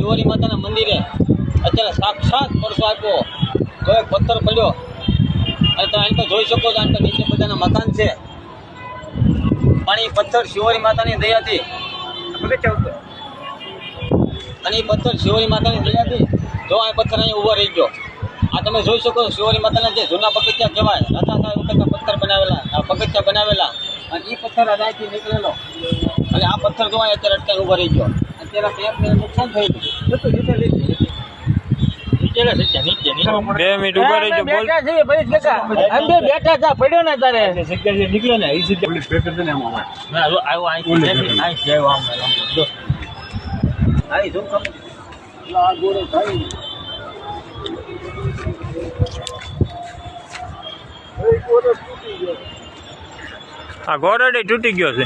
શિવોરી માતાના મંદિરે અત્યારે સાક્ષાત પરસો આપ્યો તો એક પથ્થર પડ્યો અને તમે અહીં જોઈ શકો છો. આ નીચે બધાના મકાન છે પણ એ પથ્થર શિવોરી માતાની દયાથી અને એ પથ્થર શિવોરી માતાની દયાથી જો આ પથ્થર અહીંયા ઊભો રહી ગયો. આ તમે જોઈ શકો છો શિવોરી માતાના જે જૂના પગથિયા કહેવાય રાતા વખતના પથ્થર બનાવેલા પગથિયા બનાવેલા અને એ પથ્થર અહીંથી નીકળેલો અને આ પથ્થર જો અત્યારે અટકાઈને ઊભો રહી ગયો. અત્યારે પેપને નુકસાન થઈ ગયું. 2 મિનિટ ઉભા રહીજો. બોલ બેઠા તા પડ્યો ને તારે નીકળ્યો ને એ જગ્યા પોલીસ પેપર છે ને એમાં આવ્યો અહીંથી આવ્યો આમ જો આવી જો ખબર આ ગોળે થઈ આ ગોરડે તૂટી ગયો છે.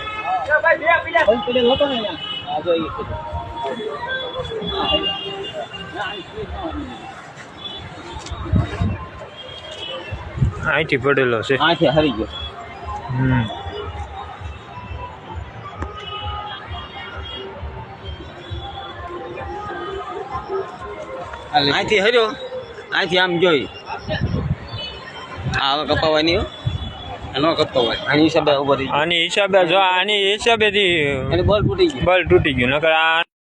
અહીંથી પડેલો છે. અહીંથી હરી ગયો. અહીંથી હર્યો અહીંથી આમ જોઈ આ હવે કપાવાની ન કપાવાય આની હિસાબે ઉભો રહી આની હિસાબે જો આની હિસાબેથી બોલ તૂટી ગયો. બળ તૂટી ગયું નકર આ